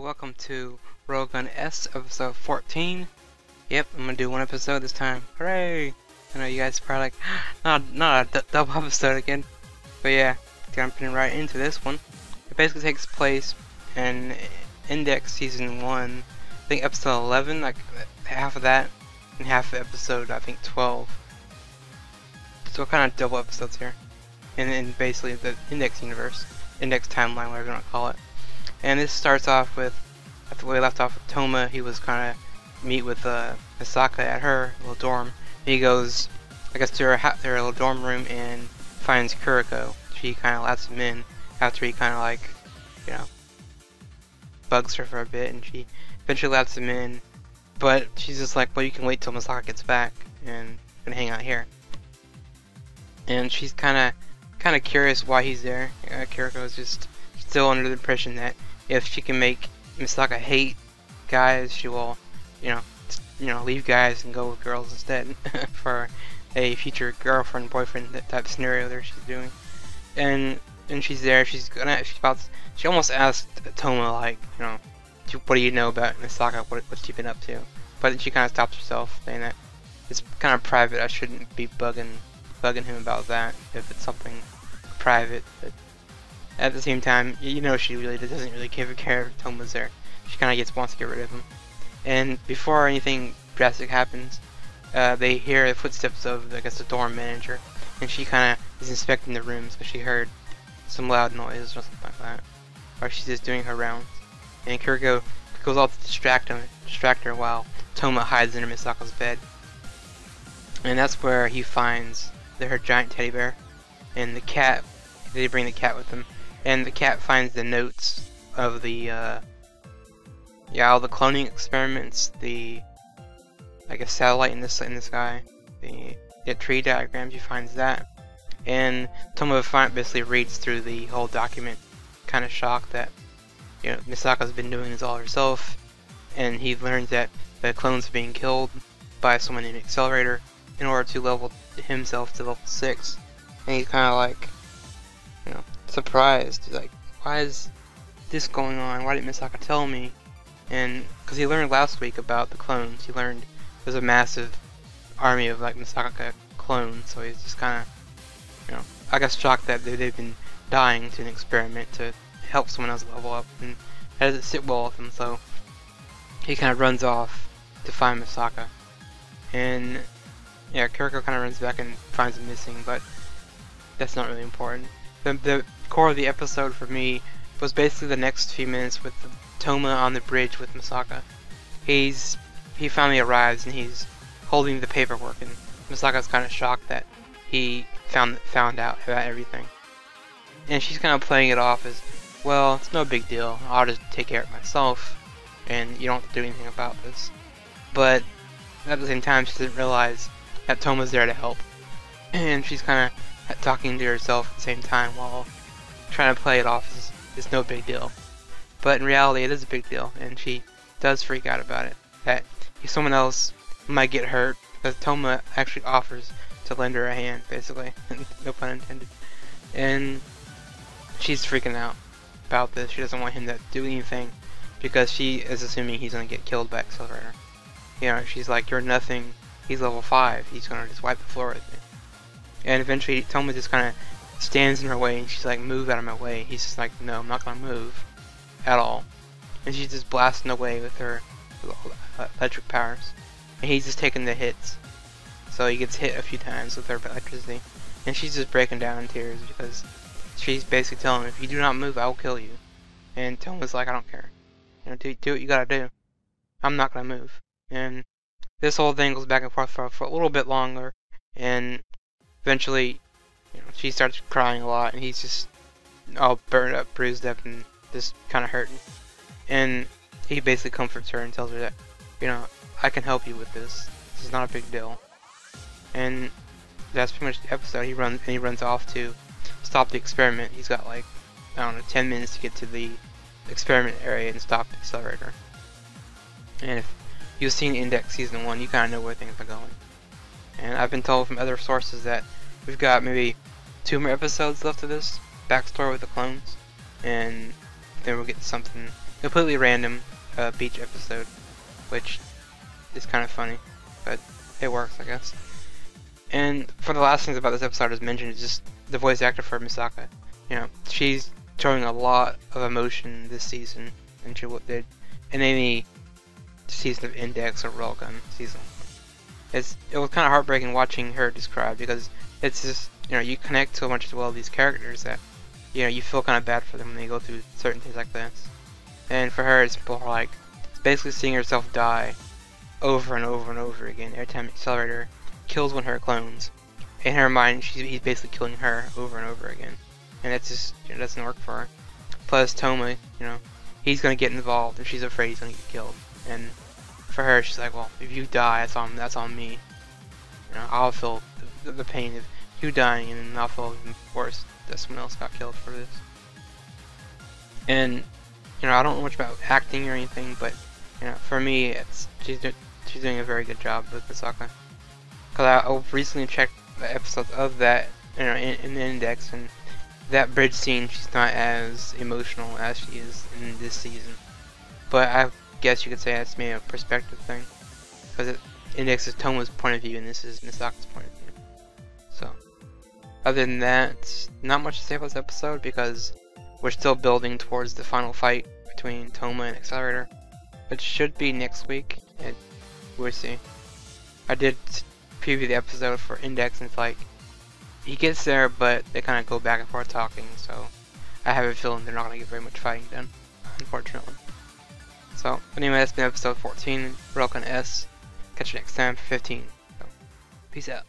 welcome to Railgun S episode 14. Yep, I'm gonna do one episode this time. Hooray! I know you guys are probably like, not a double episode again. But yeah, jumping right into this one. It basically takes place in Index Season 1, I think episode 11, like half of that, and half of episode, I think 12. So kind of double episodes here. In basically the Index universe, Index timeline, whatever you want to call it. And this starts off with, after we left off with Toma, he was kind of meet with Misaka at her little dorm. He goes, I guess, to her little dorm room and finds Kuroko. She kind of lets him in after he kind of like, you know, bugs her for a bit, and she eventually lets him in. But she's just like, well, you can wait till Misaka gets back and hang out here. And she's kind of curious why he's there. Kuroko is just still under the impression that if she can make Misaka hate guys, she will, you know, leave guys and go with girls instead for a future girlfriend, boyfriend, that type of scenario there she's doing. And she's there. She almost asked Toma, like, you know, what do you know about Misaka? What's she been up to? But then she kind of stops herself, saying that it's kind of private. I shouldn't be bugging him about that if it's something private. But at the same time, you know, she really doesn't really give a care if Toma's there. She kind of wants to get rid of him. And before anything drastic happens, they hear the footsteps of, I guess, the dorm manager, and she kind of is inspecting the rooms because she heard some loud noise or something like that, or she's just doing her rounds. And Kuroko goes off to distract her while Toma hides under Misaka's bed. And that's where he finds her giant teddy bear and the cat. They bring the cat with them, and the cat finds the notes of the all the cloning experiments, the, I guess, satellite in the sky, the tree diagrams. He finds that, and Toma basically reads through the whole document, kind of shocked that, you know, Misaka's been doing this all herself, and he learns that the clones are being killed by someone in Accelerator in order to level himself to level 6, and he's kind of like, you know, surprised. He's like, why is this going on? Why didn't Misaka tell me? And because he learned last week about the clones, he learned there's a massive army of like Misaka clones, so he's just kind of, you know, I guess shocked that they've been dying to an experiment to help someone else level up, and that doesn't sit well with him, so he kind of runs off to find Misaka. And yeah, Kuroko kind of runs back and finds him missing, but that's not really important. The core of the episode for me was basically the next few minutes with Toma on the bridge with Misaka. He finally arrives and he's holding the paperwork, and Misaka's kind of shocked that he found out about everything. And she's kind of playing it off as, well, it's no big deal. I'll just take care of it myself, and you don't have to do anything about this. But at the same time, she doesn't realize that Toma's there to help, and she's kind of talking to herself at the same time while trying to play it off as it's no big deal. But in reality, it is a big deal, and she does freak out about it, that someone else might get hurt, because Toma actually offers to lend her a hand, basically, no pun intended. And she's freaking out about this. She doesn't want him to do anything, because she is assuming he's going to get killed by Accelerator. You know, she's like, you're nothing, he's level 5, he's going to just wipe the floor with me. And eventually, Toma just kind of stands in her way, and she's like, move out of my way. He's just like, no, I'm not going to move at all. And she's just blasting away with her electric powers. And he's just taking the hits. So he gets hit a few times with her electricity. And she's just breaking down in tears because she's basically telling him, if you do not move, I will kill you. And Toma's like, I don't care. You know, do what you gotta do. I'm not gonna move. And this whole thing goes back and forth for a little bit longer. And eventually, you know, she starts crying a lot, and he's just all burned up, bruised up, and just kind of hurting. And he basically comforts her and tells her that, you know, I can help you with this. This is not a big deal. And that's pretty much the episode. He runs off to stop the experiment. He's got like, I don't know, 10 minutes to get to the experiment area and stop the Accelerator. And if you've seen Index Season 1, you kind of know where things are going. And I've been told from other sources that we've got maybe 2 more episodes left of this backstory with the clones, and then we'll get something completely random beach episode, which is kind of funny, but it works, I guess. And for the last things about this episode as mentioned is just the voice actor for Misaka. You know, she's showing a lot of emotion this season, and she did in any season of Index or Railgun season. It was kind of heartbreaking watching her describe, because it's just, you know, you connect so much as well with these characters that, you know, you feel kind of bad for them when they go through certain things like this. And for her, it's more like, it's basically seeing herself die over and over and over again every time Accelerator kills one of her clones. In her mind, he's basically killing her over and over again. And that's just, you know, doesn't work for her. Plus, Toma, you know, he's gonna get involved, and she's afraid he's gonna get killed. And for her, she's like, well, if you die, that's on me. You know, I'll feel the pain of you dying, and then I'll feel even worse that someone else got killed for this. And, you know, I don't know much about acting or anything, but, you know, for me, she's doing a very good job with Misaka. Because I recently checked the episodes of that, you know, in the Index, and that bridge scene, she's not as emotional as she is in this season. But I guess you could say that's maybe a perspective thing, because it indexes Toma's point of view and this is Misaka's point of view. So, other than that, not much to say about this episode, because we're still building towards the final fight between Toma and Accelerator, which should be next week, and we'll see. I did preview the episode for Index, and it's like, he gets there, but they kind of go back and forth talking, so I have a feeling they're not going to get very much fighting done, unfortunately. So, anyway, that's been episode 14, Railgun S. Catch you next time for 15. So, peace out.